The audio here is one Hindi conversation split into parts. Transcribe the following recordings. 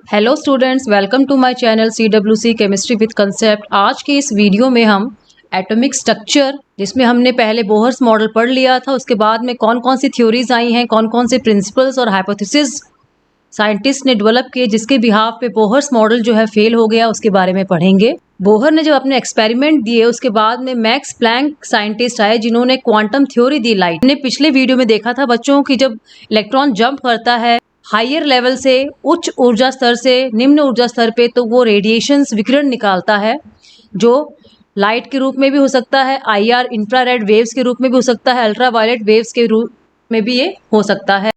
Hello students, welcome to my channel CWC chemistry with concept. आज के इस वीडियो में हम एटॉमिक स्ट्रक्चर, जिसमें हमने पहले बोहर्स मॉडल पढ़ लिया था, उसके बाद में कौन कौन सी थ्योरीज आई हैं, कौन कौन से प्रिंसिपल्स और हाइपोथेसिस साइंटिस्ट ने डेवलप किए जिसके बिहाफ पे बोहर्स मॉडल जो है फेल हो गया, उसके बारे में पढ़ेंगे। बोहर ने जब अपने एक्सपेरिमेंट दिए उसके बाद में मैक्स प्लैंक साइंटिस्ट आए जिन्होंने क्वांटम थ्योरी दी लाइट ने। पिछले वीडियो में देखा था बच्चों की जब इलेक्ट्रॉन जंप करता है हायर लेवल से उच्च ऊर्जा स्तर से निम्न ऊर्जा स्तर पे, तो वो रेडिएशंस विकिरण निकालता है जो लाइट के रूप में भी हो सकता है, IR इंफ्रारेड वेव्स के रूप में भी हो सकता है, अल्ट्रावायलेट वेव्स के रूप में भी ये हो सकता है।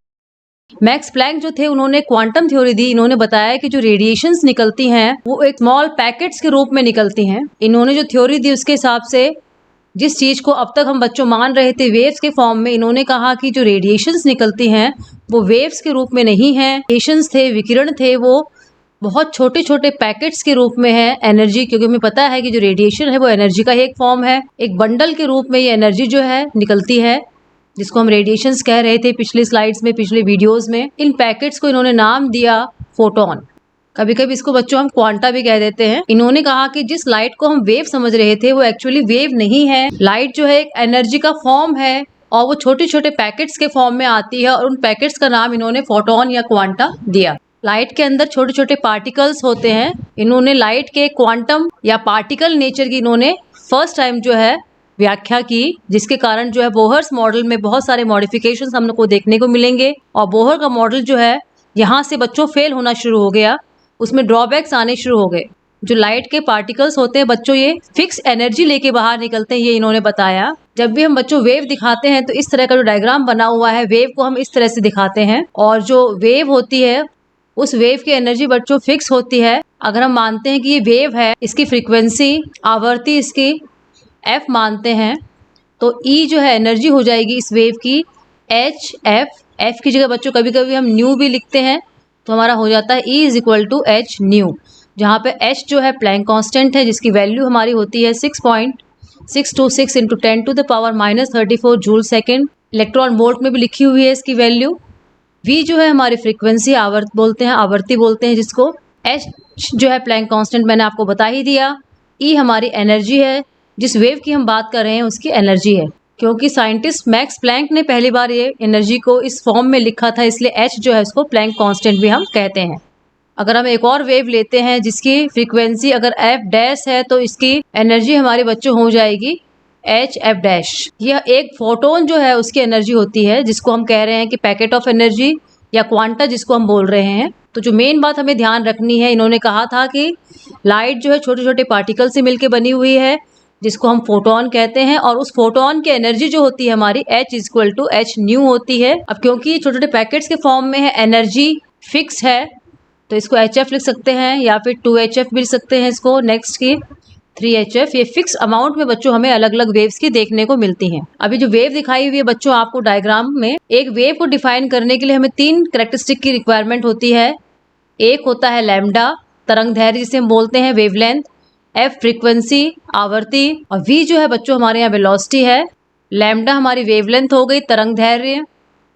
मैक्स प्लैंक जो थे उन्होंने क्वांटम थ्योरी दी। इन्होंने बताया कि जो रेडिएशंस निकलती हैं वो एक स्मॉल पैकेट्स के रूप में निकलती हैं। इन्होंने जो थ्योरी दी उसके हिसाब से जिस चीज को अब तक हम बच्चों मान रहे थे वेव्स के फॉर्म में, इन्होंने कहा कि जो रेडिएशंस निकलती हैं वो वेव्स के रूप में नहीं है, रेडिएशंस थे, विकिरण थे, वो बहुत छोटे छोटे पैकेट्स के रूप में है एनर्जी। क्योंकि हमें पता है कि जो रेडिएशन है वो एनर्जी का ही एक फॉर्म है, एक बंडल के रूप में ये एनर्जी जो है निकलती है, जिसको हम रेडिएशंस कह रहे थे पिछली स्लाइड्स में, पिछले वीडियोस में। इन पैकेट्स को इन्होंने नाम दिया फोटोन। कभी कभी इसको बच्चों हम क्वांटा भी कह देते हैं। इन्होंने कहा कि जिस लाइट को हम वेव समझ रहे थे वो एक्चुअली वेव नहीं है, लाइट जो है एक एनर्जी का फॉर्म है और वो छोटे छोटे पैकेट्स के फॉर्म में आती है, और उन पैकेट्स का नाम इन्होंने फोटोन या क्वांटा दिया। लाइट के अंदर छोटे छोटे पार्टिकल्स होते हैं। इन्होंने लाइट के क्वांटम या पार्टिकल नेचर की इन्होंने फर्स्ट टाइम जो है व्याख्या की, जिसके कारण जो है बोहर्स मॉडल में बहुत सारे मॉडिफिकेशंस हम लोग को देखने को मिलेंगे। और बोहर का मॉडल जो है यहाँ से बच्चों फेल होना शुरू हो गया, उसमें ड्रॉबैक्स आने शुरू हो गए। जो लाइट के पार्टिकल्स होते हैं बच्चों ये फिक्स एनर्जी लेके बाहर निकलते हैं, ये इन्होंने बताया। जब भी हम बच्चों वेव दिखाते हैं तो इस तरह का जो डायग्राम बना हुआ है, वेव को हम इस तरह से दिखाते हैं, और जो वेव होती है उस वेव की एनर्जी बच्चों फिक्स होती है। अगर हम मानते हैं कि ये वेव है, इसकी फ्रीक्वेंसी आवर्ती इसकी f मानते हैं, तो E जो है एनर्जी हो जाएगी इस वेव की f की जगह बच्चों कभी कभी हम न्यू भी लिखते हैं, तो हमारा हो जाता है E = h न्यू, जहाँ पे h जो है प्लैंक कांस्टेंट है, जिसकी वैल्यू हमारी होती है 6.626 × 10⁻34 जूल सेकेंड। इलेक्ट्रॉन वोल्ट में भी लिखी हुई है इसकी वैल्यू। v जो है हमारी फ्रीक्वेंसी आवर्ती बोलते हैं जिसको। h जो है प्लैंक कांस्टेंट मैंने आपको बता ही दिया। E हमारी एनर्जी है, जिस वेव की हम बात कर रहे हैं उसकी एनर्जी है। क्योंकि साइंटिस्ट मैक्स प्लैंक ने पहली बार ये एनर्जी को इस फॉर्म में लिखा था, इसलिए h जो है उसको प्लैंक कांस्टेंट भी हम कहते हैं। अगर हम एक और वेव लेते हैं जिसकी फ्रीक्वेंसी अगर f' है, तो इसकी एनर्जी हमारे बच्चों हो जाएगी hf'। यह एक फोटोन जो है उसकी एनर्जी होती है, जिसको हम कह रहे हैं कि पैकेट ऑफ एनर्जी या क्वांटा जिसको हम बोल रहे हैं। तो जो मेन बात हमें ध्यान रखनी है, इन्होंने कहा था कि लाइट जो है छोटे छोटे पार्टिकल से मिलकर बनी हुई है, जिसको हम फोटोन कहते हैं, और उस फोटोन की एनर्जी जो होती है हमारी h = h न्यू होती है। अब क्योंकि छोटे छोटे पैकेट्स के फॉर्म में है, एनर्जी फिक्स है, तो इसको HF लिख सकते हैं या फिर 2HF भी लिख सकते हैं इसको। नेक्स्ट की 3HF, ये फिक्स अमाउंट में बच्चों हमें अलग अलग वेव्स की देखने को मिलती हैं। अभी जो वेव दिखाई हुई है बच्चों आपको डायग्राम में, एक वेव को डिफाइन करने के लिए हमें 3 कैरेक्टरिस्टिक की रिक्वायरमेंट होती है। एक होता है लैम्डा, तरंग दैर्घ्य जिसे हम बोलते हैं वेवलेंथ, f फ्रीक्वेंसी आवर्ती, और v जो है बच्चों हमारे यहाँ वेलोसिटी है। लैम्डा हमारी वेवलेंथ हो गई, तरंग दैर्घ्य,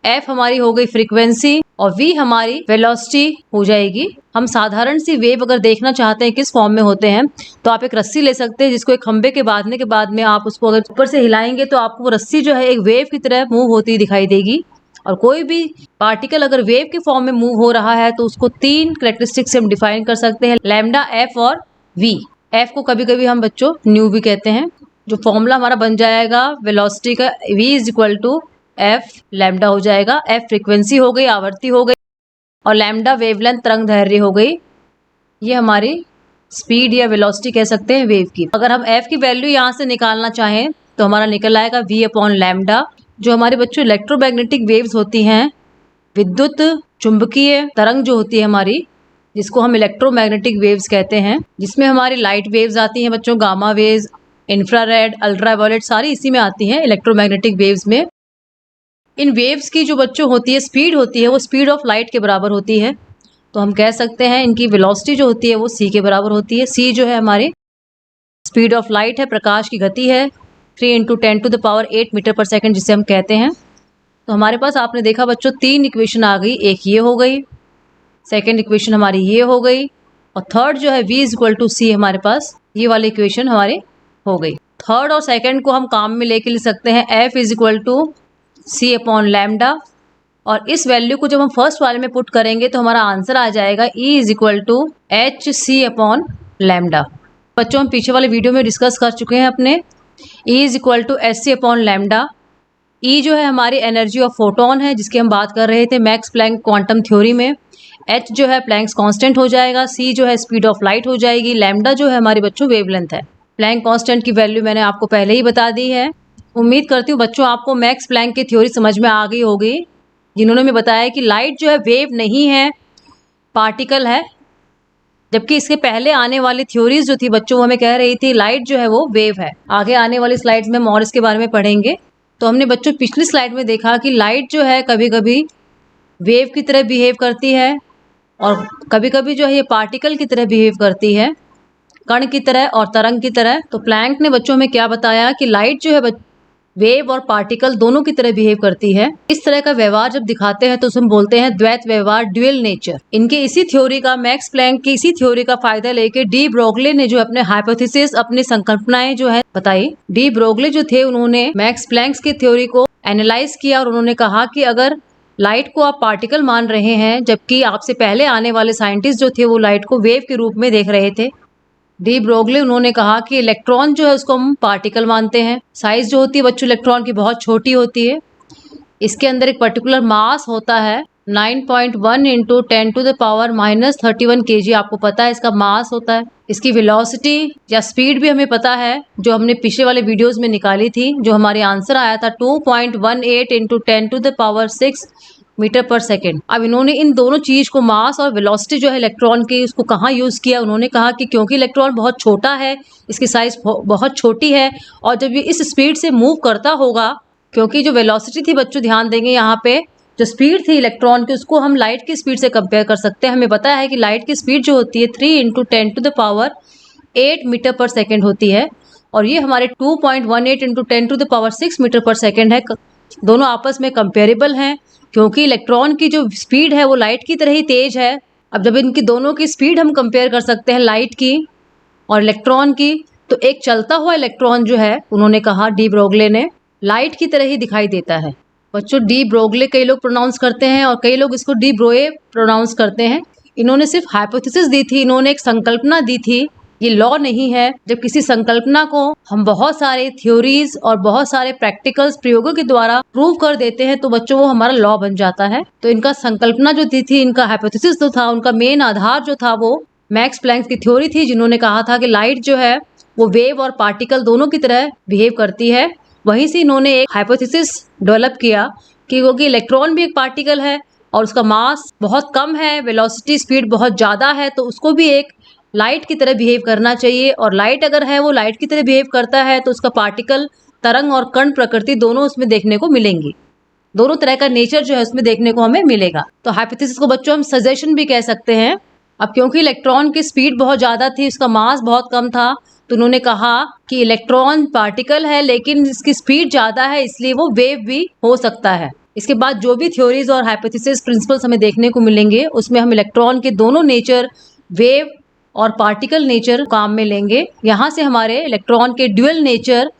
f हमारी हो गई फ्रीक्वेंसी, और v हमारी वेलोसिटी हो जाएगी। हम साधारण सी वेव अगर देखना चाहते हैं किस फॉर्म में होते हैं, तो आप एक रस्सी ले सकते हैं, जिसको एक खंबे के बांधने के बाद में आप उसको अगर ऊपर से हिलाएंगे तो आपको वो रस्सी जो है एक वेव की तरह मूव होती दिखाई देगी। और कोई भी पार्टिकल अगर वेव के फॉर्म में मूव हो रहा है तो उसको 3 कैरेक्टरिस्टिक से हम डिफाइन कर सकते हैं, लैम्डा, f और v। f को कभी कभी हम बच्चों न्यू भी कहते हैं। जो फॉर्मूला हमारा बन जाएगा वेलोसिटी का, v = f लैम्डा हो जाएगा, f फ्रीक्वेंसी हो गई, आवर्ती हो गई, और लैम्डा वेवलेंथ तरंग दैर्घ्य हो गई। ये हमारी स्पीड या वेलोसिटी कह सकते हैं वेव की। अगर हम f की वैल्यू यहाँ से निकालना चाहें तो हमारा निकल आएगा v/λ। जो हमारे बच्चों इलेक्ट्रोमैग्नेटिक वेव्स होती हैं, विद्युत चुंबकीय तरंग जो होती है हमारी, जिसको हम इलेक्ट्रोमैग्नेटिक वेव्स कहते हैं, जिसमें हमारी लाइट वेव्स आती हैं बच्चों, गामा वेव्स, इंफ्रारेड, अल्ट्रावायलेट, सारी इसी में आती हैं इलेक्ट्रोमैग्नेटिक वेव्स में। इन वेव्स की जो बच्चों होती है स्पीड होती है वो स्पीड ऑफ लाइट के बराबर होती है। तो हम कह सकते हैं इनकी वेलोसिटी जो होती है वो c के बराबर होती है। c जो है हमारी स्पीड ऑफ लाइट है, प्रकाश की गति है, 3 × 10⁸ मीटर पर सेकेंड जिसे हम कहते हैं। तो हमारे पास आपने देखा बच्चों 3 इक्वेशन आ गई। एक ये हो गई, सेकेंड इक्वेशन हमारी ये हो गई, और थर्ड जो है v इज इक्वल टू सी, हमारे पास ये वाली इक्वेशन हमारी हो गई। थर्ड और सेकेंड को हम काम में लेके लिख सकते हैं f is equal to c upon lambda, और इस वैल्यू को जब हम फर्स्ट वाले में पुट करेंगे तो हमारा आंसर आ जाएगा E is equal to h c upon lambda. बच्चों हम पीछे वाले वीडियो में डिस्कस कर चुके हैं अपने, E is equal to h c upon lambda. E जो है हमारी एनर्जी ऑफ फोटोन है, जिसकी हम बात कर रहे थे मैक्स प्लैंक क्वांटम थ्योरी में। H जो है प्लैंक्स कांस्टेंट हो जाएगा, C जो है स्पीड ऑफ लाइट हो जाएगी, लैम्डा जो है हमारे बच्चों वेवलेंथ है। प्लैंक कांस्टेंट की वैल्यू मैंने आपको पहले ही बता दी है। उम्मीद करती हूँ बच्चों आपको मैक्स प्लैंक की थ्योरी समझ में आ गई होगी, जिन्होंने हमें बताया कि लाइट जो है वेव नहीं है, पार्टिकल है। जबकि इसके पहले आने वाली थ्योरीज जो थी बच्चों, वो हमें कह रही थी लाइट जो है वो वेव है। आगे आने वाली स्लाइड्स में हम और इसके बारे में पढ़ेंगे। तो हमने बच्चों पिछली स्लाइड में देखा कि लाइट जो है कभी कभी वेव की तरह बिहेव करती है, और कभी कभी जो है ये पार्टिकल की तरह बिहेव करती है, कण की तरह और तरंग की तरह। तो प्लैंक ने बच्चों में क्या बताया कि लाइट जो है वेव और पार्टिकल दोनों की तरह बिहेव करती है। इस तरह का व्यवहार जब दिखाते हैं तो उसे हम बोलते हैं द्वैत व्यवहार, ड्यूअल नेचर। इनके इसी थ्योरी का, मैक्स प्लैंक की इसी थ्योरी का फायदा लेके डी ब्रोगले ने जो अपने हाइपोथेसिस, अपनी संकल्पनाएं जो है बताई। डी ब्रोगले जो थे उन्होंने मैक्स प्लैंक की थ्योरी को एनालाइज किया, और उन्होंने कहा कि अगर लाइट को आप पार्टिकल मान रहे हैं, जबकि आपसे पहले आने वाले साइंटिस्ट जो थे वो लाइट को वेव के रूप में देख रहे थे। डी ब्रोगले उन्होंने कहा कि इलेक्ट्रॉन जो है उसको हम पार्टिकल मानते हैं। साइज जो होती है बच्चों इलेक्ट्रॉन की बहुत छोटी होती है। इसके अंदर एक पर्टिकुलर मास होता है 9.1 into 10 to the power -31 kg, आपको पता है इसका मास होता है। इसकी वेलोसिटी या स्पीड भी हमें पता है, जो हमने पिछले वाले वीडियोस में निकाली थी, जो हमारे आंसर आया था 2.18 into 10 to the power 6 metre पर सेकेंड। अब इन्होंने इन दोनों चीज को, मास और वेलोसिटी जो है इलेक्ट्रॉन की, उसको कहाँ यूज किया। उन्होंने कहा कि क्योंकि इलेक्ट्रॉन बहुत छोटा है, इसकी साइज बहुत छोटी है, और जब ये इस स्पीड से मूव करता होगा, क्योंकि जो वेलोसिटी थी बच्चों ध्यान देंगे यहाँ पे, जो स्पीड थी इलेक्ट्रॉन की, उसको हम लाइट की स्पीड से कंपेयर कर सकते हैं। हमें पता है कि लाइट की स्पीड जो होती है 3 into 10 to the power 8 metre पर सेकेंड होती है, और ये हमारे 2.18 into 10 to the power 6 metre पर सेकेंड है। दोनों आपस में कंपेरेबल हैं, क्योंकि इलेक्ट्रॉन की जो स्पीड है वो लाइट की तरह ही तेज है। अब जब इनकी दोनों की स्पीड हम कंपेयर कर सकते हैं, लाइट की और इलेक्ट्रॉन की, तो एक चलता हुआ इलेक्ट्रॉन जो है, उन्होंने कहा डी ब्रोगले ने, लाइट की तरह ही दिखाई देता है। बच्चों डी ब्रोगले कई लोग प्रोनाउंस करते हैं और कई लोग इसको डी ब्रोए प्रोनाउंस करते हैं। इन्होंने सिर्फ हाइपोथेसिस दी थी, इन्होंने एक संकल्पना दी थी, ये लॉ नहीं है। जब किसी संकल्पना को हम बहुत सारे थ्योरीज और बहुत सारे प्रैक्टिकल्स, प्रयोगों के द्वारा प्रूव कर देते हैं, तो बच्चों वो हमारा लॉ बन जाता है। तो इनका संकल्पना जो दी थी, इनका हाइपोथेसिस जो था, उनका मेन आधार जो था वो मैक्स प्लैंक की थ्योरी थी, जिन्होंने कहा था कि लाइट जो है वो वेव और पार्टिकल दोनों की तरह बिहेव करती है। वहीं से इन्होंने एक हाइपोथेसिस डेवलप किया कि क्योंकि इलेक्ट्रॉन भी एक पार्टिकल है और उसका मास बहुत कम है, वेलोसिटी स्पीड बहुत ज़्यादा है, तो उसको भी एक लाइट की तरह बिहेव करना चाहिए। और लाइट अगर है वो लाइट की तरह बिहेव करता है, तो उसका पार्टिकल, तरंग और कण प्रकृति दोनों उसमें देखने को मिलेंगी। दोनों तरह का नेचर जो है उसमें देखने को हमें मिलेगा। तो हाइपोथेसिस को बच्चों हम सजेशन भी कह सकते हैं। अब क्योंकि इलेक्ट्रॉन की स्पीड बहुत ज़्यादा थी, उसका मास बहुत कम था, तो उन्होंने कहा कि इलेक्ट्रॉन पार्टिकल है लेकिन इसकी स्पीड ज़्यादा है, इसलिए वो वेव भी हो सकता है। इसके बाद जो भी थ्योरीज और हाइपोथेसिस प्रिंसिपल्स हमें देखने को मिलेंगे, उसमें हम इलेक्ट्रॉन के दोनों नेचर, वेव और पार्टिकल नेचर काम में लेंगे। यहाँ से हमारे इलेक्ट्रॉन के ड्यूअल नेचर,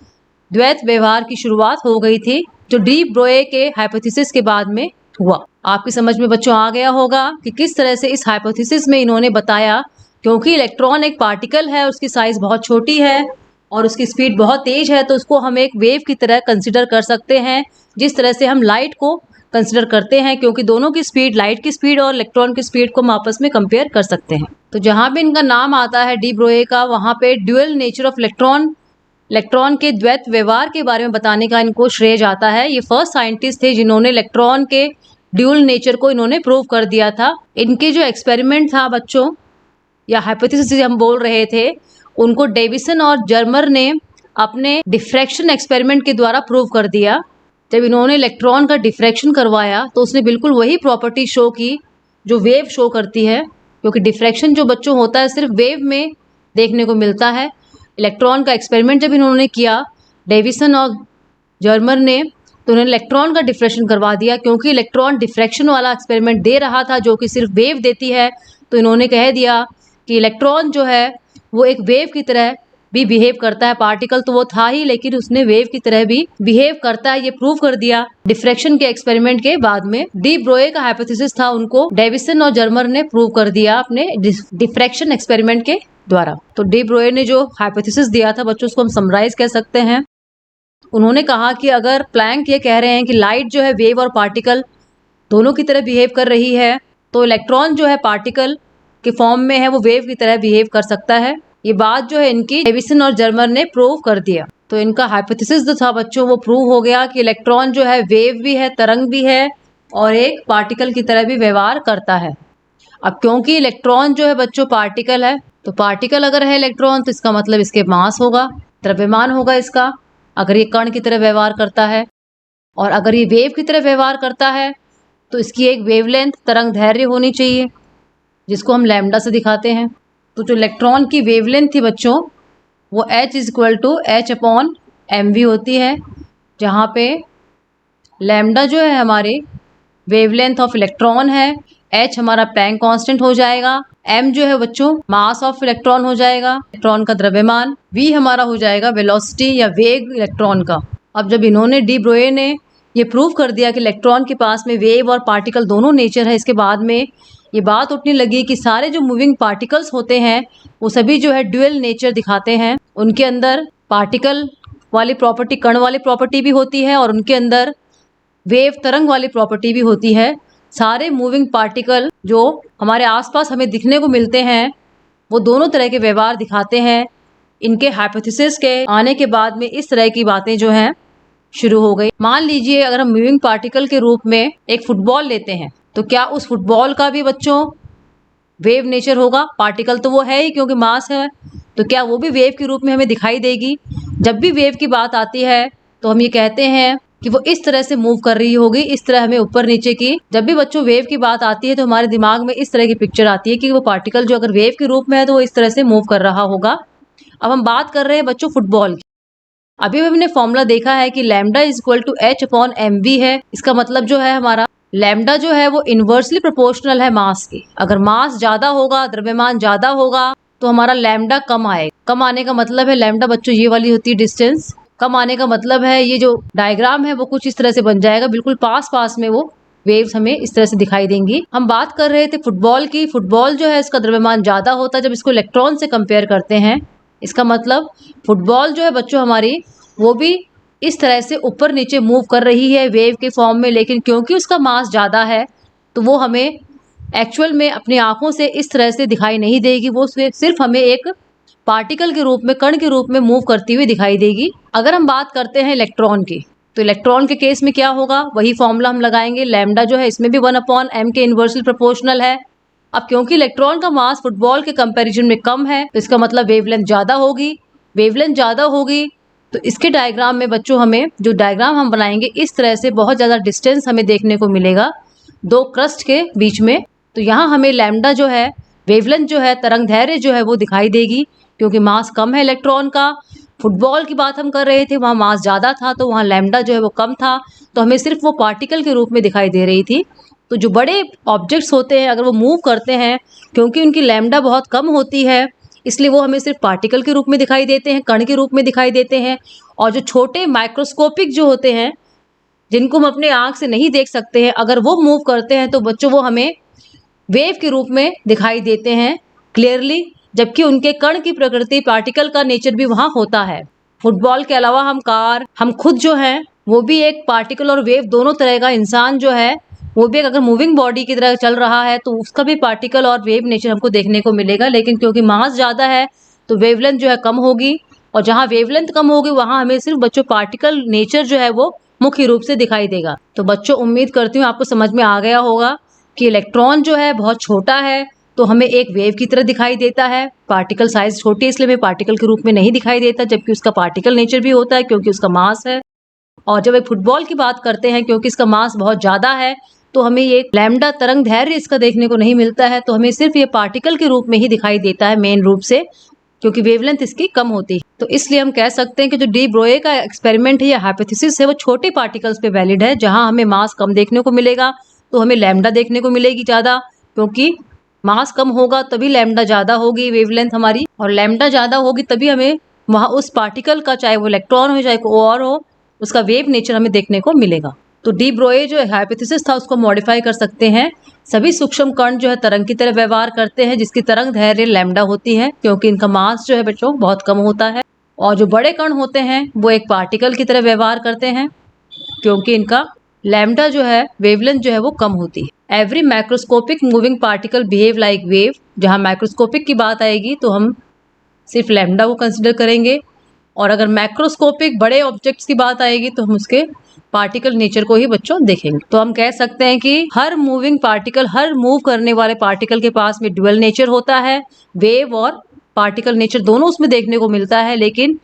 द्वैत व्यवहार की शुरुआत हो गई थी, जो डी ब्रोए के हाइपोथेसिस के बाद में हुआ। आपकी समझ में बच्चों आ गया होगा कि किस तरह से इस हाइपोथेसिस में इन्होंने बताया, क्योंकि इलेक्ट्रॉन एक पार्टिकल है, उसकी साइज बहुत छोटी है और उसकी स्पीड बहुत तेज है, तो उसको हम एक वेव की तरह कंसिडर कर सकते हैं, जिस तरह से हम लाइट को कंसिडर करते हैं, क्योंकि दोनों की स्पीड, लाइट की स्पीड और इलेक्ट्रॉन की स्पीड को हम आपस में कंपेयर कर सकते हैं। तो जहाँ भी इनका नाम आता है डी ब्रोए का, वहाँ पे ड्यूअल नेचर ऑफ इलेक्ट्रॉन के द्वैत व्यवहार के बारे में बताने का इनको श्रेय जाता है। ये फर्स्ट साइंटिस्ट थे जिन्होंने इलेक्ट्रॉन के ड्यूअल नेचर को इन्होंने प्रूव कर दिया था। इनके जो एक्सपेरिमेंट था बच्चों, या हाइपोथेसिस हम बोल रहे थे, उनको डेविसन और जर्मर ने अपने डिफ्रैक्शन एक्सपेरिमेंट के द्वारा प्रूव कर दिया। जब इन्होंने इलेक्ट्रॉन का डिफ्रैक्शन करवाया तो उसने बिल्कुल वही प्रॉपर्टी शो की जो वेव शो करती है, क्योंकि डिफ्रैक्शन जो बच्चों होता है सिर्फ वेव में देखने को मिलता है। इलेक्ट्रॉन का एक्सपेरिमेंट जब इन्होंने किया, डेविसन और जर्मर ने, तो उन्होंने इलेक्ट्रॉन का डिफ्रेक्शन करवा दिया। क्योंकि इलेक्ट्रॉन डिफ्रेक्शन वाला एक्सपेरिमेंट दे रहा था जो कि सिर्फ वेव देती है, तो इन्होंने कह दिया कि इलेक्ट्रॉन जो है वो एक वेव की तरह भी बिहेव करता है। पार्टिकल तो वो था ही, लेकिन उसने वेव की तरह भी बिहेव करता है, ये प्रूव कर दिया डिफ्रेक्शन के एक्सपेरिमेंट के बाद में। डी ब्रोए का हाइपोथेसिस था, उनको डेविसन और जर्मर ने प्रूव कर दिया अपने डिफ्रेक्शन एक्सपेरिमेंट के द्वारा। तो डी ब्रोए ने जो हाइपोथेसिस दिया था बच्चों, उसको हम समराइज कह सकते हैं। उन्होंने कहा कि अगर प्लैंक ये कह रहे हैं कि लाइट जो है वेव और पार्टिकल दोनों की तरह बिहेव कर रही है, तो इलेक्ट्रॉन जो है पार्टिकल के फॉर्म में है, वो वेव की तरह बिहेव कर सकता है। ये बात जो है इनकी डेविसन और जर्मर ने प्रूव कर दिया। तो इनका हाइपोथेसिस जो था बच्चों, वो प्रूव हो गया कि इलेक्ट्रॉन जो है वेव भी है, तरंग भी है और एक पार्टिकल की तरह भी व्यवहार करता है। अब क्योंकि इलेक्ट्रॉन जो है बच्चों पार्टिकल है, तो पार्टिकल अगर है इलेक्ट्रॉन तो इसका मतलब इसके मास होगा, द्रव्यमान होगा इसका, अगर ये कण की तरह व्यवहार करता है। और अगर ये वेव की तरह व्यवहार करता है तो इसकी एक वेवलेंथ तरंग दैर्घ्य होनी चाहिए, जिसको हम लैम्डा से दिखाते हैं। तो जो इलेक्ट्रॉन की वेवलेंथ थी बच्चों, वो h = h/mv होती है, जहाँ पे लैम्डा जो है हमारे वेवलेंथ ऑफ इलेक्ट्रॉन है, h हमारा प्लैंक कांस्टेंट हो जाएगा, m जो है बच्चों मास ऑफ इलेक्ट्रॉन हो जाएगा, इलेक्ट्रॉन का द्रव्यमान, v हमारा हो जाएगा वेलोसिटी या वेग इलेक्ट्रॉन का। अब जब इन्होंने डी ब्रोए ने ये प्रूव कर दिया कि इलेक्ट्रॉन के पास में वेव और पार्टिकल दोनों नेचर है, इसके बाद में ये बात उठने लगी कि सारे जो मूविंग पार्टिकल्स होते हैं वो सभी जो है ड्यूअल नेचर दिखाते हैं। उनके अंदर पार्टिकल वाली प्रॉपर्टी, कण वाली प्रॉपर्टी भी होती है और उनके अंदर वेव तरंग वाली प्रॉपर्टी भी होती है। सारे मूविंग पार्टिकल जो हमारे आसपास हमें दिखने को मिलते हैं वो दोनों तरह के व्यवहार दिखाते हैं। इनके हाइपोथेसिस के आने के बाद में इस तरह की बातें जो हैं शुरू हो गई। मान लीजिए अगर हम मूविंग पार्टिकल के रूप में एक फुटबॉल लेते हैं, तो क्या उस फुटबॉल का भी बच्चों वेव नेचर होगा? पार्टिकल तो वो है ही क्योंकि मास है, तो क्या वो भी वेव के रूप में हमें दिखाई देगी? जब भी वेव की बात आती है तो हम ये कहते हैं कि वो इस तरह से मूव कर रही होगी, इस तरह हमें ऊपर नीचे की। जब भी बच्चों वेव की बात आती है तो हमारे दिमाग में इस तरह की पिक्चर आती है कि वो पार्टिकल जो अगर वेव के रूप में है तो वो इस तरह से मूव कर रहा होगा। अब हम बात कर रहे हैं बच्चों फुटबॉल की। अभी हमने फॉर्मूला देखा है कि लैम्डा = h/mv है। इसका मतलब जो है हमारा लैम्डा जो है वो इनवर्सली प्रोपोर्शनल है मास के। अगर मास ज्यादा होगा, द्रव्यमान ज्यादा होगा, तो हमारा लैम्डा कम आएगा। कम आने का मतलब है लैम्डा बच्चों ये वाली होती है डिस्टेंस। कम आने का मतलब है ये जो डायग्राम है वो कुछ इस तरह से बन जाएगा, बिल्कुल पास पास में वो वेव्स हमें इस तरह से दिखाई देंगी। हम बात कर रहे थे फुटबॉल की। फुटबॉल जो है इसका द्रव्यमान ज्यादा होता है जब इसको इलेक्ट्रॉन से कंपेयर करते हैं। इसका मतलब फुटबॉल जो है बच्चों हमारी वो भी इस तरह से ऊपर नीचे मूव कर रही है वेव के फॉर्म में, लेकिन क्योंकि उसका मास ज़्यादा है तो वो हमें एक्चुअल में अपनी आंखों से इस तरह से दिखाई नहीं देगी। वो सिर्फ हमें एक पार्टिकल के रूप में, कण के रूप में मूव करती हुई दिखाई देगी। अगर हम बात करते हैं इलेक्ट्रॉन की, तो इलेक्ट्रॉन के केस में क्या होगा, वही फॉर्मूला हम लगाएंगे। लैम्डा जो है इसमें भी 1/m के इनवर्सली प्रोपोर्शनल है। अब क्योंकि इलेक्ट्रॉन का मास फुटबॉल के कंपैरिजन में कम है तो इसका मतलब वेवलेंथ ज़्यादा होगी। वेवलेंथ ज़्यादा होगी तो इसके डायग्राम में बच्चों हमें जो डायग्राम हम बनाएंगे इस तरह से बहुत ज़्यादा डिस्टेंस हमें देखने को मिलेगा दो क्रस्ट के बीच में। तो यहाँ हमें लैम्डा जो है, वेवलेंथ जो है, तरंग दैर्घ्य जो है वो दिखाई देगी क्योंकि मास कम है इलेक्ट्रॉन का। फुटबॉल की बात हम कर रहे थे, वहाँ मास ज़्यादा था तो वहाँ लैम्डा जो है वो कम था, तो हमें सिर्फ वो पार्टिकल के रूप में दिखाई दे रही थी। तो जो बड़े ऑब्जेक्ट्स होते हैं अगर वो मूव करते हैं, क्योंकि उनकी लैम्डा बहुत कम होती है इसलिए वो हमें सिर्फ पार्टिकल के रूप में दिखाई देते हैं, कण के रूप में दिखाई देते हैं। और जो छोटे माइक्रोस्कोपिक जो होते हैं जिनको हम अपने आँख से नहीं देख सकते हैं, अगर वो मूव करते हैं तो बच्चों वो हमें वेव के रूप में दिखाई देते हैं क्लियरली, जबकि उनके कण की प्रकृति, पार्टिकल का नेचर भी वहाँ होता है। फुटबॉल के अलावा हम कार, हम खुद जो हैं वो भी एक पार्टिकल और वेव दोनों तरह का, इंसान जो है वो भी अगर मूविंग बॉडी की तरह चल रहा है तो उसका भी पार्टिकल और वेव नेचर हमको देखने को मिलेगा। लेकिन क्योंकि मास ज़्यादा है तो वेवलेंथ जो है कम होगी, और जहाँ वेवलेंथ कम होगी वहाँ हमें सिर्फ बच्चों पार्टिकल नेचर जो है वो मुख्य रूप से दिखाई देगा। तो बच्चों उम्मीद करती हूँ आपको समझ में आ गया होगा कि इलेक्ट्रॉन जो है बहुत छोटा है तो हमें एक वेव की तरह दिखाई देता है। पार्टिकल साइज छोटी है इसलिए हमें पार्टिकल के रूप में नहीं दिखाई देता, जबकि उसका पार्टिकल नेचर भी होता है क्योंकि उसका मास है। और जब एक फुटबॉल की बात करते हैं, क्योंकि इसका मास बहुत ज़्यादा है तो हमें ये लैम्डा तरंग दैर्घ्य इसका देखने को नहीं मिलता है, तो हमें सिर्फ ये पार्टिकल के रूप में ही दिखाई देता है मेन रूप से, क्योंकि वेवलेंथ इसकी कम होती है। तो इसलिए हम कह सकते हैं कि जो डी ब्रोए का एक्सपेरिमेंट है या हाइपोथेसिस है वो छोटे पार्टिकल्स पे वैलिड है। जहां हमें मास कम देखने को मिलेगा तो हमें लैम्डा देखने को मिलेगी ज़्यादा, क्योंकि मास कम होगा तभी लैम्डा ज़्यादा होगी वेवलेंथ हमारी, और लैम्डा ज़्यादा होगी तभी हमें वहाँ उस पार्टिकल का, चाहे वो इलेक्ट्रॉन हो चाहे कोई और हो, उसका वेव नेचर हमें देखने को मिलेगा। तो डी ब्रोए जो हाइपोथेसिस था उसको मॉडिफाई कर सकते हैं। सभी सूक्ष्म कण जो है तरंग की तरह व्यवहार करते हैं, जिसकी तरंग दैर्घ्य लैम्डा होती है, क्योंकि इनका मास जो है बच्चों बहुत कम होता है। और जो बड़े कण होते हैं वो एक पार्टिकल की तरह व्यवहार करते हैं, क्योंकि इनका लैम्डा जो है वेवलेंथ जो है वो कम होती है। Every microscopic moving particle behave like wave. जहां माइक्रोस्कोपिक की बात आएगी तो हम सिर्फ लैम्डा को कंसिडर करेंगे, और अगर मैक्रोस्कोपिक बड़े ऑब्जेक्ट्स की बात आएगी तो हम उसके पार्टिकल नेचर को ही बच्चों देखेंगे। तो हम कह सकते हैं कि हर मूविंग पार्टिकल, हर मूव करने वाले पार्टिकल के पास में ड्यूअल नेचर होता है, वेव और पार्टिकल नेचर दोनों उसमें देखने को मिलता है। लेकिन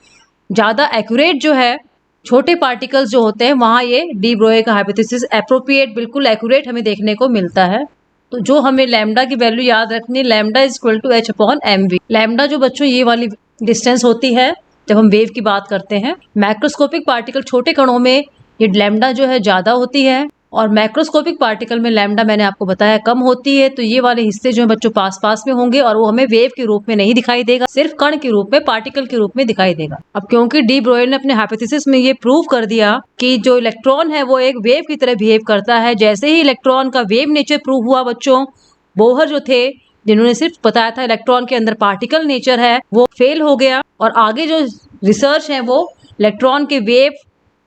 ज़्यादा एक्यूरेट जो है छोटे पार्टिकल्स जो होते हैं वहाँ ये डी ब्रोए का हाइपोथेसिस एप्रोप्रिएट, बिल्कुल एक्यूरेट हमें देखने को मिलता है। तो जो हमें लैम्डा की वैल्यू याद रखनी, lambda is equal to h upon m v. Lambda जो बच्चों ये वाली डिस्टेंस होती है जब हम वेव की बात करते हैं। मैक्रोस्कोपिक पार्टिकल छोटे कणों में ये लैम्डा जो है ज़्यादा होती है, और मैक्रोस्कोपिक पार्टिकल में लैम्डा मैंने आपको बताया कम होती है। तो ये वाले हिस्से जो है बच्चों पास पास में होंगे और वो हमें वेव के रूप में नहीं दिखाई देगा, सिर्फ कण के रूप में, पार्टिकल के रूप में दिखाई देगा। अब क्योंकि डी ब्रोए ने अपने हाइपोथेसिस में ये प्रूव कर दिया कि जो इलेक्ट्रॉन है वो एक वेव की तरह बिहेव करता है, जैसे ही इलेक्ट्रॉन का वेव नेचर प्रूव हुआ बच्चों, बोहर जो थे जिन्होंने सिर्फ बताया था इलेक्ट्रॉन के अंदर पार्टिकल नेचर है, वो फेल हो गया। और आगे जो रिसर्च है वो इलेक्ट्रॉन के वेव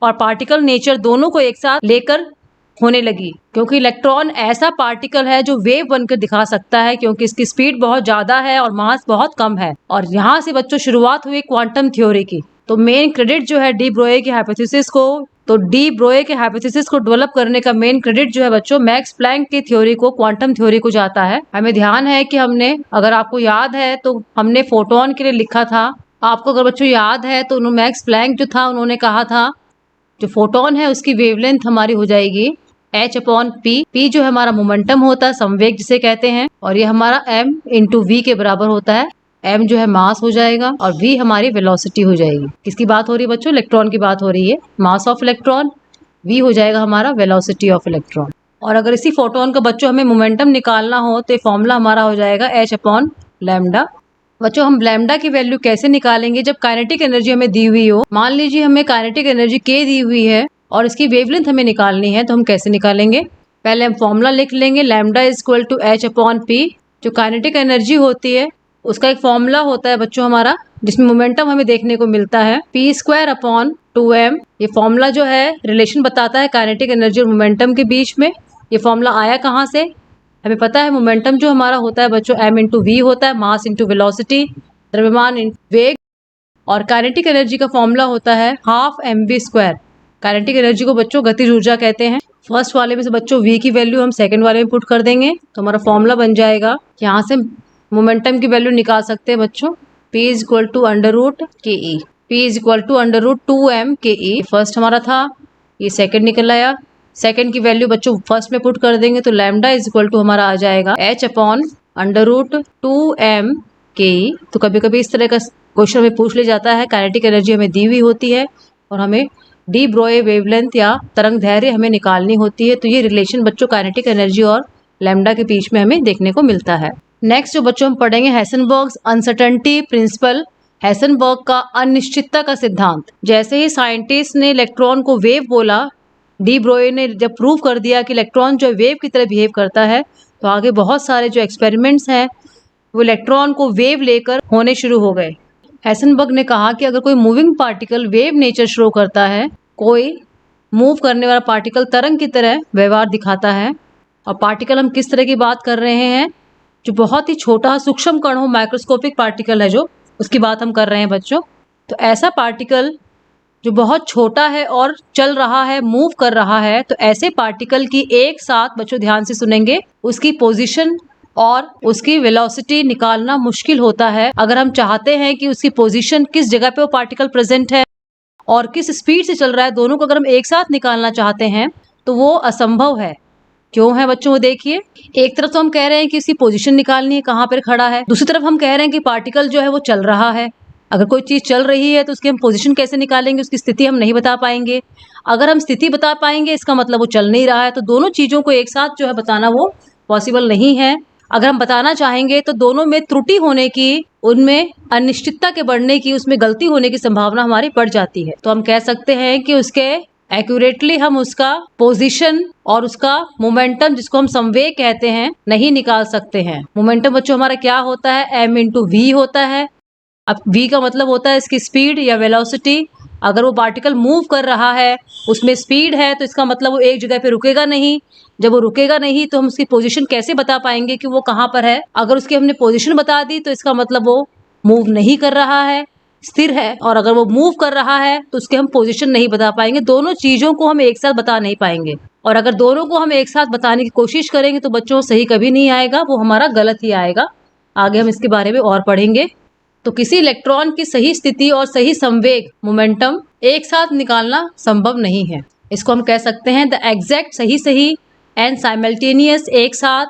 और पार्टिकल नेचर दोनों को एक साथ लेकर होने लगी, क्योंकि इलेक्ट्रॉन ऐसा पार्टिकल है जो वेव बनकर दिखा सकता है, क्योंकि इसकी स्पीड बहुत ज्यादा है और मास बहुत कम है। और यहाँ से बच्चों शुरुआत हुई क्वांटम थ्योरी की। तो मेन क्रेडिट जो है डी ब्रोए के हाइपोथेसिस को, तो डी ब्रोए के हाइपोथेसिस को डेवलप करने का मेन क्रेडिट जो है बच्चों मैक्स प्लैंक की थ्योरी को, क्वांटम थ्योरी को जाता है। हमें ध्यान है कि हमने, अगर आपको याद है तो हमने फोटोन के लिए लिखा था। आपको अगर बच्चों याद है तो मैक्स प्लैंक जो था उन्होंने कहा था जो फोटोन है उसकी वेवलेंथ हमारी हो जाएगी h अपॉन पी। पी जो है हमारा मोमेंटम होता है, संवेग जिसे कहते हैं, और ये हमारा m इंटू वी के बराबर होता है। m जो है मास हो जाएगा और v हमारी वेलोसिटी हो जाएगी। किसकी बात हो रही है बच्चों? इलेक्ट्रॉन की बात हो रही है। मास ऑफ इलेक्ट्रॉन, v हो जाएगा हमारा वेलोसिटी ऑफ इलेक्ट्रॉन। और अगर इसी फोटोन का बच्चों हमें मोमेंटम निकालना हो तो ये फॉर्मूला हमारा हो जाएगा h अपॉन लैम्डा। बच्चों हम लैम्डा की वैल्यू कैसे निकालेंगे? जब काइनेटिक एनर्जी हमें दी हुई हो, मान लीजिए हमें काइनेटिक एनर्जी k दी हुई है और इसकी वेवलेंथ हमें निकालनी है, तो हम कैसे निकालेंगे? पहले हम फॉर्मूला लिख लेंगे, lambda is equal to h upon p. जो काइनेटिक एनर्जी होती है उसका एक फॉर्मूला होता है बच्चों हमारा, जिसमें मोमेंटम हमें देखने को मिलता है पी स्क्वायर अपॉन 2m। ये फॉर्मूला जो है रिलेशन बताता है काइनेटिक एनर्जी और मोमेंटम के बीच में। ये फॉर्मूला आया कहाँ से? हमें पता है मोमेंटम जो हमारा होता है बच्चों m इंटू वी होता है, मास इंटू वेलोसिटी, द्रव्यमान इंटू वेग। और काइनेटिक एनर्जी का फॉर्मूला होता है half m v square. Kinetic energy को बच्चों गतिज ऊर्जा कहते हैं। फर्स्ट वाले में से बच्चों v की वैल्यू हम सेकंड वाले में पुट कर देंगे तो हमारा फॉर्मूला बन जाएगा। यहाँ से मोमेंटम की वैल्यू निकाल सकते हैं बच्चों, p is equal to under root K E. p is equal to under root 2m K E first हमारा था, ये सेकंड निकल आया। सेकंड की वैल्यू बच्चों फर्स्ट में पुट कर देंगे तो लैम्डा इज इक्वल टू हमारा आ जाएगा h upon under root 2m K ई। तो कभी कभी इस तरह का क्वेश्चन हमें पूछ लिया जाता है, काइनेटिक एनर्जी हमें दी हुई होती है और हमें डी ब्रोए वेवलेंथ या तरंग दैर्घ्य हमें निकालनी होती है। तो ये रिलेशन बच्चों काइनेटिक एनर्जी और लैम्डा के बीच में हमें देखने को मिलता है। नेक्स्ट जो बच्चों हम पढ़ेंगे हेसेनबर्ग्स अनसर्टेनिटी प्रिंसिपल, हेसेनबर्ग का अनिश्चितता का सिद्धांत। जैसे ही साइंटिस्ट ने इलेक्ट्रॉन को वेव बोला, डी ब्रोए ने जब प्रूव कर दिया कि इलेक्ट्रॉन जो वेव की तरह बिहेव करता है, तो आगे बहुत सारे जो एक्सपेरिमेंट्स हैं वो इलेक्ट्रॉन को वेव लेकर होने शुरू हो गए। हेसेनबर्ग ने कहा कि अगर कोई moving particle wave nature show करता है, कोई मूव करने वाला पार्टिकल तरंग की तरह व्यवहार दिखाता है, और पार्टिकल हम किस तरह की बात कर रहे हैं? जो बहुत ही छोटा सूक्ष्म कण हो, माइक्रोस्कोपिक पार्टिकल है जो, उसकी बात हम कर रहे हैं बच्चों। तो ऐसा पार्टिकल जो बहुत छोटा है और चल रहा है, मूव कर रहा है, तो ऐसे पार्टिकल की एक साथ बच्चों ध्यान से सुनेंगे, उसकी पोजीशन और उसकी वेलोसिटी निकालना मुश्किल होता है। अगर हम चाहते हैं कि उसकी पोजीशन, किस जगह पे वो पार्टिकल प्रेजेंट है और किस स्पीड से चल रहा है, दोनों को अगर हम एक साथ निकालना चाहते हैं तो वो असंभव है। क्यों है बच्चों? वो देखिए, एक तरफ तो हम कह रहे हैं कि इसकी पोजीशन निकालनी है, कहाँ पर खड़ा है, दूसरी तरफ हम कह रहे हैं कि पार्टिकल जो है वो चल रहा है। अगर कोई चीज़ चल रही है तो उसकी हम पोजीशन कैसे निकालेंगे, उसकी स्थिति हम नहीं बता पाएंगे। अगर हम स्थिति बता पाएंगे इसका मतलब वो चल नहीं रहा है। तो दोनों चीज़ों को एक साथ जो है बताना वो पॉसिबल नहीं है। अगर हम बताना चाहेंगे तो दोनों में त्रुटि होने की, उनमें अनिश्चितता के बढ़ने की, उसमें गलती होने की संभावना हमारी बढ़ जाती है। तो हम कह सकते हैं कि उसके एक्यूरेटली हम उसका पोजीशन और उसका मोमेंटम, जिसको हम संवेग कहते हैं, नहीं निकाल सकते हैं। मोमेंटम बच्चों हमारा क्या होता है, m/v होता है। अब v का मतलब होता है इसकी स्पीड या वेलोसिटी। अगर वो पार्टिकल मूव कर रहा है, उसमें स्पीड है, तो इसका मतलब वो एक जगह पे रुकेगा नहीं। जब वो रुकेगा नहीं तो हम उसकी पोजीशन कैसे बता पाएंगे कि वो कहाँ पर है। अगर उसकी हमने पोजीशन बता दी तो इसका मतलब वो मूव नहीं कर रहा है, स्थिर है। और अगर वो मूव कर रहा है तो उसके हम पोजीशन नहीं बता पाएंगे। दोनों चीज़ों को हम एक साथ बता नहीं पाएंगे। और अगर दोनों को हम एक साथ बताने की कोशिश करेंगे तो बच्चों सही कभी नहीं आएगा, वो हमारा गलत ही आएगा। आगे हम इसके बारे में और पढ़ेंगे। तो किसी इलेक्ट्रॉन की सही स्थिति और सही संवेग, मोमेंटम, एक साथ निकालना संभव नहीं है। इसको हम कह सकते हैं द एग्जैक्ट, सही एंड साइमल्टेनियस, एक साथ,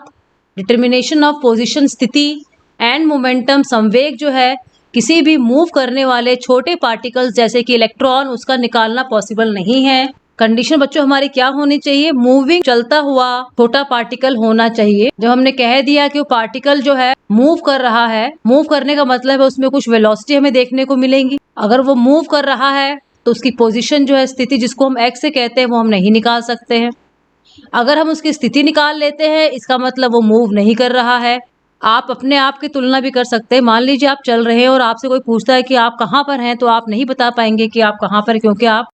डिटर्मिनेशन ऑफ पोजीशन, स्थिति, एंड मोमेंटम, संवेग जो है किसी भी मूव करने वाले छोटे पार्टिकल्स जैसे कि इलेक्ट्रॉन, उसका निकालना पॉसिबल नहीं है। कंडीशन बच्चों हमारी क्या होनी चाहिए, मूविंग, चलता हुआ छोटा पार्टिकल होना चाहिए। जब हमने कह दिया कि वो पार्टिकल जो है मूव कर रहा है, मूव करने का मतलब है उसमें कुछ वेलोसिटी हमें देखने को मिलेगी। अगर वो मूव कर रहा है तो उसकी पोजीशन जो है, स्थिति, जिसको हम एक्स से कहते हैं, वो हम नहीं निकाल सकते हैं। अगर हम उसकी स्थिति निकाल लेते हैं इसका मतलब वो मूव नहीं कर रहा है। आप अपने आप की तुलना भी कर सकते हैं। मान लीजिए आप चल रहे हैं और आपसे कोई पूछता है कि आप कहाँ पर हैं, तो आप नहीं बता पाएंगे कि आप कहाँ पर, क्योंकि आप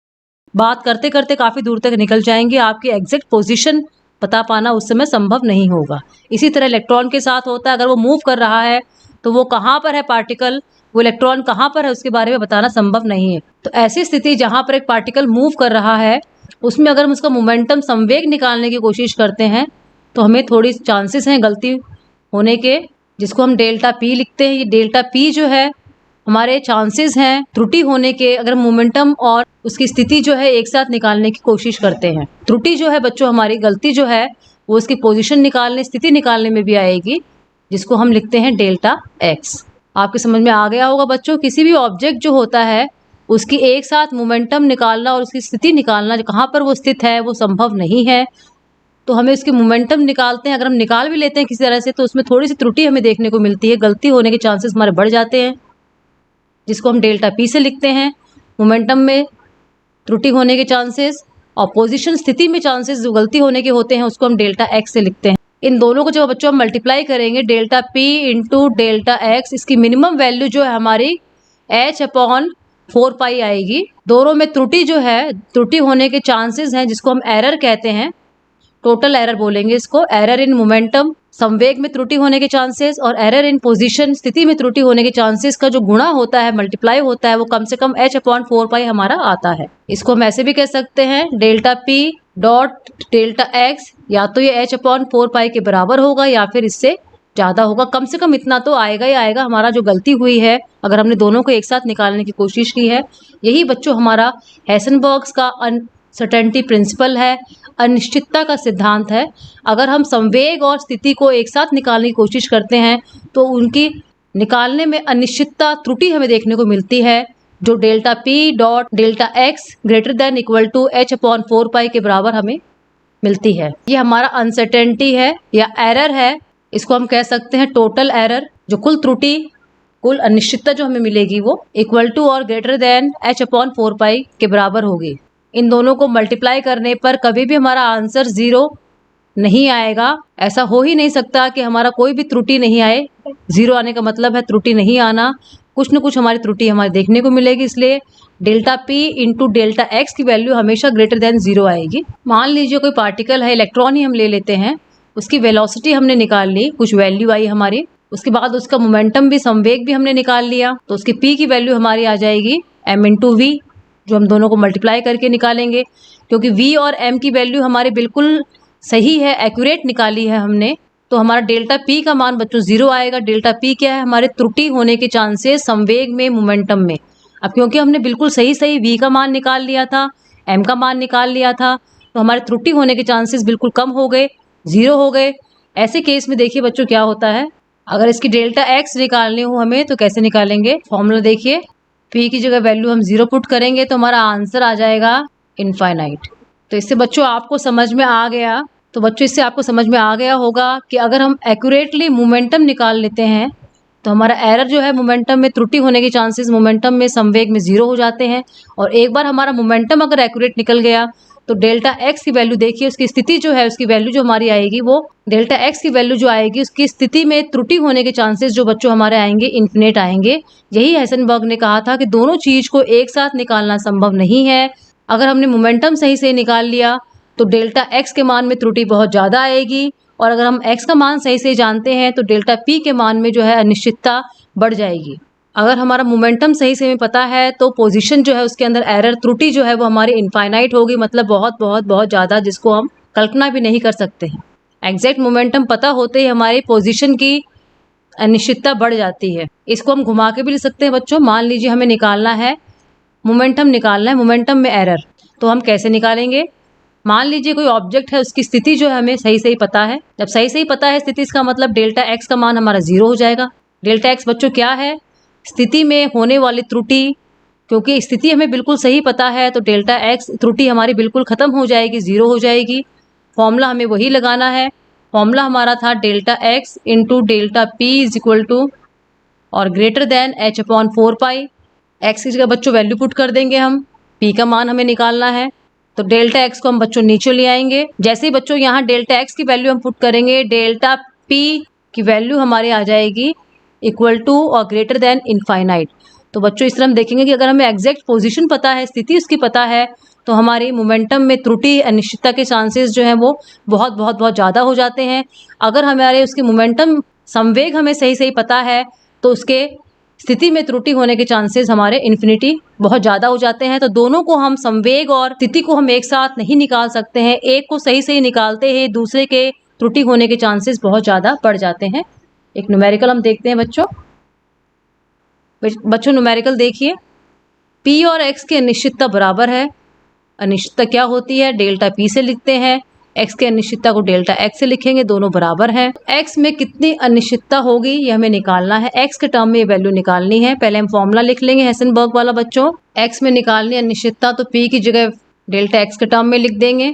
बात करते करते काफ़ी दूर तक निकल जाएंगे। आपकी एग्जैक्ट पोजीशन बता पाना उस समय संभव नहीं होगा। इसी तरह इलेक्ट्रॉन के साथ होता है। अगर वो मूव कर रहा है तो वो कहाँ पर है पार्टिकल, वो इलेक्ट्रॉन कहाँ पर है, उसके बारे में बताना संभव नहीं है। तो ऐसी स्थिति जहाँ पर एक पार्टिकल मूव कर रहा है, उसमें अगर हम उसका मोमेंटम, संवेग निकालने की कोशिश करते हैं तो हमें थोड़ी चांसेस हैं गलती होने के, जिसको हम डेल्टा पी लिखते हैं। ये डेल्टा पी जो है हमारे चांसेस हैं त्रुटि होने के, अगर मोमेंटम और उसकी स्थिति जो है एक साथ निकालने की कोशिश करते हैं। त्रुटि जो है बच्चों हमारी, गलती जो है वो उसकी पोजीशन निकालने, स्थिति निकालने में भी आएगी, जिसको हम लिखते हैं डेल्टा एक्स। आपके समझ में आ गया होगा बच्चों। किसी भी ऑब्जेक्ट जो होता है उसकी एक साथ मोमेंटम निकालना और उसकी स्थिति निकालना, कहाँ पर वो स्थित है, वो संभव नहीं है। तो हमें उसकी मोमेंटम निकालते हैं, अगर हम निकाल भी लेते हैं किसी तरह से, तो उसमें थोड़ी सी त्रुटि हमें देखने को मिलती है, गलती होने के चांसेस हमारे बढ़ जाते हैं, जिसको हम डेल्टा पी से लिखते हैं। मोमेंटम में त्रुटि होने के चांसेस और पोजीशन, स्थिति में चांसेस जो गलती होने के होते हैं, उसको हम डेल्टा एक्स से लिखते हैं। इन दोनों को जब बच्चों हम मल्टीप्लाई करेंगे, delta P into delta x, इसकी मिनिमम वैल्यू जो है हमारी h/4 पाई आएगी। दोनों में त्रुटि जो है, त्रुटि होने के चांसेस हैं, जिसको हम एरर कहते हैं, टोटल एरर बोलेंगे इसको। एरर इन मोमेंटम, संवेग में त्रुटि होने के चांसेस, और एरर इन पोजीशन, स्थिति में त्रुटि होने के चांसेस का जो गुणा होता है, मल्टीप्लाई होता है, वो कम से कम h/4 पाई हमारा आता है। इसको हम ऐसे भी कह सकते हैं delta p dot delta x, या तो ये h/4 पाई के बराबर होगा या फिर इससे ज़्यादा होगा। कम से कम इतना तो आएगा ही आएगा। हमारा जो गलती हुई है, अगर हमने दोनों को एक साथ निकालने की कोशिश की है, यही बच्चों हमारा हेसेनबर्ग्स का अनसर्टेनिटी प्रिंसिपल है, अनिश्चितता का सिद्धांत है। अगर हम संवेग और स्थिति को एक साथ निकालने की कोशिश करते हैं तो उनकी निकालने में अनिश्चितता, त्रुटि हमें देखने को मिलती है, जो delta p dot delta x greater than equal to h/4 pi के बराबर हमें मिलती है। ये हमारा अनसर्टेनिटी है या एरर है। इसको हम कह सकते हैं टोटल एरर। जो कुल त्रुटि, कुल अनिश्चितता जो हमें मिलेगी, वो इक्वल टू और ग्रेटर देन h/4 पाई के बराबर होगी। इन दोनों को मल्टीप्लाई करने पर कभी भी हमारा आंसर 0 नहीं आएगा। ऐसा हो ही नहीं सकता कि हमारा कोई भी त्रुटि नहीं आए। 0 आने का मतलब है त्रुटि नहीं आना, कुछ न कुछ हमारी त्रुटि हमारे देखने को मिलेगी। इसलिए delta P into delta x की वैल्यू हमेशा ग्रेटर देन 0 आएगी। मान लीजिए कोई पार्टिकल है, इलेक्ट्रॉन ही हम ले लेते हैं, उसकी वेलोसिटी हमने निकाल ली, कुछ वैल्यू आई हमारी, उसके बाद उसका मोमेंटम भी, संवेग भी हमने निकाल लिया, तो उसकी पी की वैल्यू हमारी आ जाएगी m/v, जो हम दोनों को मल्टीप्लाई करके निकालेंगे। क्योंकि v और m की वैल्यू हमारी बिल्कुल सही है, एक्यूरेट निकाली है हमने, तो हमारा डेल्टा p का मान बच्चों 0 आएगा। डेल्टा p क्या है, हमारे त्रुटि होने के चांसेस संवेग में, मोमेंटम में। अब क्योंकि हमने बिल्कुल सही v का मान निकाल लिया था, m का मान निकाल लिया था, तो हमारे त्रुटि होने के चांसेस बिल्कुल कम हो गए, 0 हो गए। ऐसे केस में देखिए बच्चों क्या होता है, अगर इसकी डेल्टा x निकालनी हो हमें तो कैसे निकालेंगे, फॉर्मूला देखिए, P की जगह वैल्यू हम 0 पुट करेंगे तो हमारा आंसर आ जाएगा इनफाइनाइट। तो इससे बच्चों आपको समझ में आ गया, तो बच्चों इससे आपको समझ में आ गया होगा कि अगर हम एक्यूरेटली मोमेंटम निकाल लेते हैं तो हमारा एरर जो है, मोमेंटम में त्रुटि होने के चांसेस मोमेंटम में संवेग में 0 हो जाते हैं। और एक बार हमारा मोमेंटम अगर एक्यूरेट निकल गया तो डेल्टा एक्स की वैल्यू देखिए, उसकी स्थिति जो है, उसकी वैल्यू जो हमारी आएगी वो डेल्टा एक्स की वैल्यू जो आएगी उसकी स्थिति में त्रुटि होने के चांसेस जो बच्चों हमारे आएंगे इन्फिनिट आएंगे। यही हेसेनबर्ग ने कहा था कि दोनों चीज को एक साथ निकालना संभव नहीं है। अगर हमने मोमेंटम सही से निकाल लिया तो डेल्टा एक्स के मान में त्रुटि बहुत ज़्यादा आएगी, और अगर हम एक्स का मान सही से जानते हैं तो डेल्टा पी के मान में जो है अनिश्चितता बढ़ जाएगी। अगर हमारा मोमेंटम सही से हमें पता है तो पोजीशन जो है उसके अंदर एरर त्रुटि जो है वो हमारी इनफाइनाइट होगी, मतलब बहुत बहुत बहुत ज़्यादा, जिसको हम कल्पना भी नहीं कर सकते हैं। एग्जैक्ट मोमेंटम पता होते ही हमारी पोजीशन की अनिश्चितता बढ़ जाती है। इसको हम घुमा के भी लिख सकते हैं बच्चों। मान लीजिए हमें निकालना है मोमेंटम, निकालना है मोमेंटम में एरर, तो हम कैसे निकालेंगे? मान लीजिए कोई ऑब्जेक्ट है, उसकी स्थिति जो है हमें सही सही पता है। जब सही सही पता है स्थिति, इसका मतलब डेल्टा एक्स का मान हमारा 0 हो जाएगा। डेल्टा एक्स बच्चों क्या है? स्थिति में होने वाली त्रुटि। क्योंकि स्थिति हमें बिल्कुल सही पता है तो डेल्टा एक्स त्रुटि हमारी बिल्कुल खत्म हो जाएगी, 0 हो जाएगी। फॉर्मूला हमें वही लगाना है। फॉर्मूला हमारा था delta x into delta p is equal to और greater than h upon 4 pi. X की जगह बच्चों वैल्यू पुट कर देंगे हम, पी का मान हमें निकालना है तो डेल्टा एक्स को हम बच्चों नीचे ले आएंगे। जैसे ही बच्चों यहाँ डेल्टा एक्स की वैल्यू हम पुट करेंगे, डेल्टा पी की वैल्यू हमारी आ जाएगी इक्वल टू और ग्रेटर देन इनफाइनाइट। तो बच्चों इस तरह हम देखेंगे कि अगर हमें एग्जैक्ट पोजीशन पता है, स्थिति उसकी पता है, तो हमारी मोमेंटम में त्रुटि अनिश्चितता के चांसेस जो हैं वो बहुत बहुत बहुत ज़्यादा हो जाते हैं। अगर हमारे उसकी मोमेंटम संवेग हमें सही सही पता है तो उसके स्थिति में त्रुटि होने के चांसेस हमारे इन्फिनिटी बहुत ज़्यादा हो जाते हैं। तो दोनों को हम, संवेग और स्थिति को हम एक साथ नहीं निकाल सकते हैं। एक को सही सही निकालते हैं, दूसरे के त्रुटि होने के चांसेस बहुत ज़्यादा बढ़ जाते हैं। एक न्यूमेरिकल हम देखते हैं बच्चों। न्यूमेरिकल देखिए, P और X की अनिश्चितता बराबर है। अनिश्चितता क्या होती है? डेल्टा P से लिखते हैं, X की अनिश्चितता को डेल्टा X से लिखेंगे, दोनों बराबर हैं। X में कितनी अनिश्चितता होगी ये हमें निकालना है। X के टर्म में ये वैल्यू निकालनी है। पहले हम फॉर्मूला लिख लेंगे हेसेनबर्ग वाला बच्चों। X में निकालनी अनिश्चितता तो P की जगह डेल्टा X के टर्म में लिख देंगे।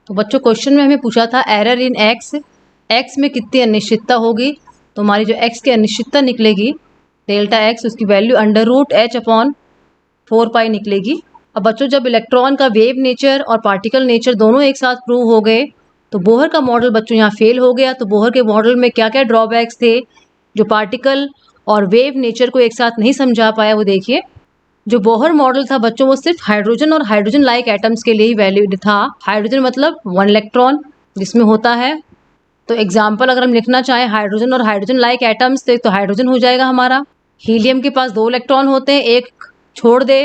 तो बच्चों क्वेश्चन में हमें पूछा था एरर इन X में कितनी अनिश्चितता होगी, तो हमारी जो X की अनिश्चितता निकलेगी डेल्टा X, उसकी value under root H upon 4 pi निकलेगी। अब बच्चों जब इलेक्ट्रॉन का वेव नेचर और पार्टिकल नेचर दोनों एक साथ प्रूव हो गए तो बोहर का मॉडल बच्चों यहाँ फेल हो गया। तो बोहर के मॉडल में क्या क्या ड्रॉबैक्स थे जो पार्टिकल और वेव नेचर को एक साथ नहीं समझा पाया, वो देखिए। जो बोहर मॉडल था बच्चों वो सिर्फ हाइड्रोजन और हाइड्रोजन लाइक एटम्स के लिए ही वैलिड था। हाइड्रोजन मतलब 1 इलेक्ट्रॉन जिसमें होता है। तो एग्जाम्पल अगर हम लिखना चाहें हाइड्रोजन और हाइड्रोजन लाइक एटम्स तो हाइड्रोजन हो जाएगा हमारा। हीलियम के पास 2 इलेक्ट्रॉन होते हैं, एक छोड़ दे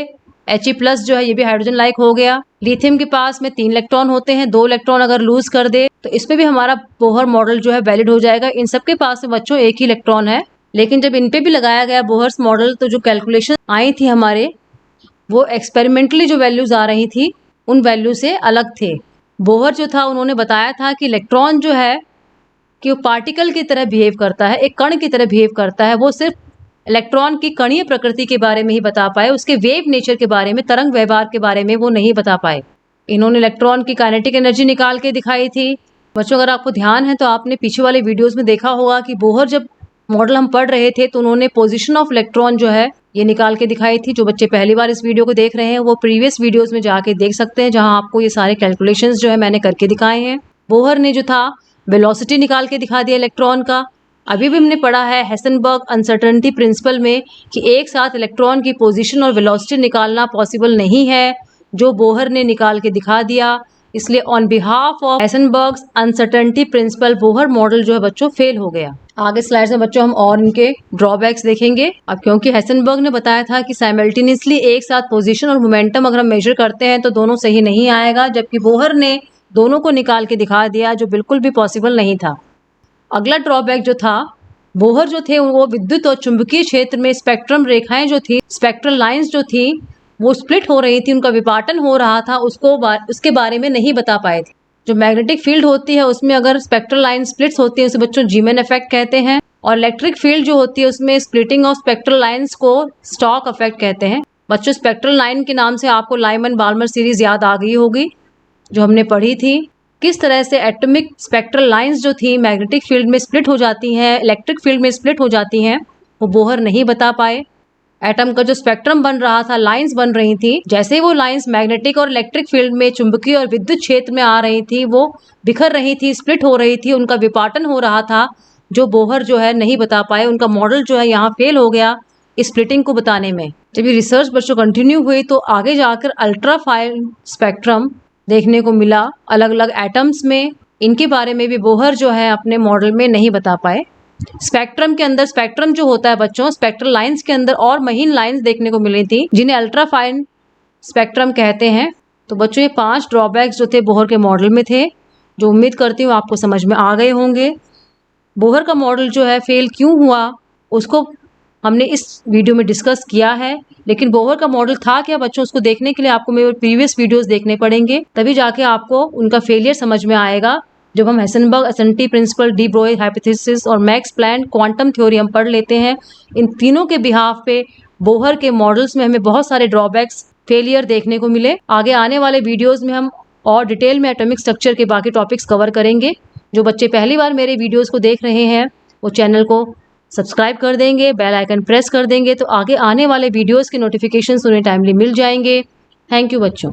He+ जो है ये भी हाइड्रोजन लाइक हो गया। लिथियम के पास में 3 इलेक्ट्रॉन होते हैं, 2 इलेक्ट्रॉन अगर लूज कर दे तो इसमें भी हमारा बोहर मॉडल जो है वैलिड हो जाएगा। इन सबके पास में बच्चों एक ही इलेक्ट्रॉन है, लेकिन जब इन पे भी लगाया गया बोहर्स मॉडल तो जो कैलकुलेशन आई थी हमारे, वो एक्सपेरिमेंटली जो वैल्यूज आ रही थी उन वैल्यू से अलग थे। बोहर जो था उन्होंने बताया था कि इलेक्ट्रॉन जो है कि वो पार्टिकल की तरह बिहेव करता है, एक कण की तरह बिहेव करता है। वो सिर्फ इलेक्ट्रॉन की कणीय प्रकृति के बारे में ही बता पाए, उसके वेव नेचर के बारे में, तरंग व्यवहार के बारे में वो नहीं बता पाए। इन्होंने इलेक्ट्रॉन की काइनेटिक एनर्जी निकाल के दिखाई थी। बच्चों अगर आपको ध्यान है तो आपने पीछे वाले वीडियोस में देखा होगा कि बोहर जब मॉडल हम पढ़ रहे थे तो उन्होंने पोजीशन ऑफ इलेक्ट्रॉन जो है ये निकाल के दिखाई थी। जो बच्चे पहली बार इस वीडियो को देख रहे हैं वो प्रीवियस वीडियोस में जाके देख सकते हैं, जहां आपको ये सारे कैलकुलेशंस जो है मैंने करके दिखाए हैं। बोहर ने जो था वेलोसिटी निकाल के दिखा दिया इलेक्ट्रॉन का। अभी भी हमने पढ़ा है हेसेनबर्ग अनसर्टेनिटी प्रिंसिपल में कि एक साथ इलेक्ट्रॉन की पोजीशन और वेलोसिटी निकालना पॉसिबल नहीं है, जो बोहर ने निकाल के दिखा दिया। इसलिए on behalf of Heisenberg uncertainty principle Bohr model जो है बच्चों फेल हो गया। आगे स्लाइड्स में बच्चों हम और इनके ड्रॉबैक्स देखेंगे। अब क्योंकि हेसेनबर्ग ने बताया था कि साइमल्टेनियसली एक साथ पोजीशन और मोमेंटम अगर हम मेजर करते हैं तो दोनों सही नहीं आएगा, जबकि बोहर ने दोनों को निकाल के दिखा दिया जो बिल्कुल भी पॉसिबल नहीं था। अगला ड्रॉबैक जो था, बोहर जो थे वो विद्युत और चुंबकीय क्षेत्र में स्पेक्ट्रम रेखाएं जो थी, स्पेक्ट्रल लाइंस जो थी वो स्प्लिट हो रही थी, उनका विपाटन हो रहा था, उसके बारे में नहीं बता पाए थे। जो मैग्नेटिक फील्ड होती है उसमें अगर स्पेक्ट्रल लाइन स्प्लिट्स होती है उसे बच्चों जीमेन इफेक्ट कहते हैं, और इलेक्ट्रिक फील्ड जो होती है उसमें स्प्लिटिंग ऑफ स्पेक्ट्रल लाइंस को स्टॉक इफेक्ट कहते हैं। बच्चों स्पेक्ट्रल लाइन के नाम से आपको लाइमन बाल्मर सीरीज याद आ गई होगी जो हमने पढ़ी थी। किस तरह से एटॉमिक स्पेक्ट्रल लाइंस जो थी मैग्नेटिक फील्ड में स्प्लिट हो जाती हैं, इलेक्ट्रिक फील्ड में स्प्लिट हो जाती हैं, वो बोहर नहीं बता पाए। एटम का जो स्पेक्ट्रम बन रहा था, लाइंस बन रही थी, जैसे वो लाइंस मैग्नेटिक और इलेक्ट्रिक फील्ड में चुंबकीय और विद्युत क्षेत्र में आ रही थी, वो बिखर रही थी, स्प्लिट हो रही थी, उनका विपाटन हो रहा था, जो बोहर जो है नहीं बता पाए। उनका मॉडल जो है यहाँ फेल हो गया इस स्प्लिटिंग को बताने में। जब ये रिसर्च बच्चों कंटिन्यू हुई तो आगे जाकर अल्ट्रा फाइन स्पेक्ट्रम देखने को मिला अलग अलग एटम्स में। इनके बारे में भी बोहर जो है अपने मॉडल में नहीं बता पाए। स्पेक्ट्रम के अंदर, स्पेक्ट्रम जो होता है बच्चों, स्पेक्ट्रल लाइंस के अंदर और महीन लाइंस देखने को मिली थी जिन्हें अल्ट्रा फाइन स्पेक्ट्रम कहते हैं। तो बच्चों ये 5 ड्रॉबैक्स जो थे बोहर के मॉडल में थे, जो उम्मीद करती हूँ आपको समझ में आ गए होंगे। बोहर का मॉडल जो है फेल क्यों हुआ उसको हमने इस वीडियो में डिस्कस किया है, लेकिन बोहर का मॉडल था क्या बच्चों, उसको देखने के लिए आपको मेरे प्रीवियस वीडियोस देखने पड़ेंगे, तभी जाके आपको उनका फेलियर समझ में आएगा। जब हम हेसेनबर्ग एसेंटी प्रिंसिपल, डी ब्रोई हाइपोथेसिस और मैक्स प्लैंक क्वांटम थ्योरी हम पढ़ लेते हैं, इन तीनों के बिहाफ पे बोहर के मॉडल्स में हमें बहुत सारे ड्रॉबैक्स, फेलियर देखने को मिले। आगे आने वाले वीडियोज़ में हम और डिटेल में एटॉमिक स्ट्रक्चर के बाकी टॉपिक्स कवर करेंगे। जो बच्चे पहली बार मेरे वीडियोज़ को देख रहे हैं वो चैनल को सब्सक्राइब कर देंगे, बेल आइकन प्रेस कर देंगे, तो आगे आने वाले वीडियोस के नोटिफिकेशंस उन्हें टाइमली मिल जाएंगे। थैंक यू बच्चों।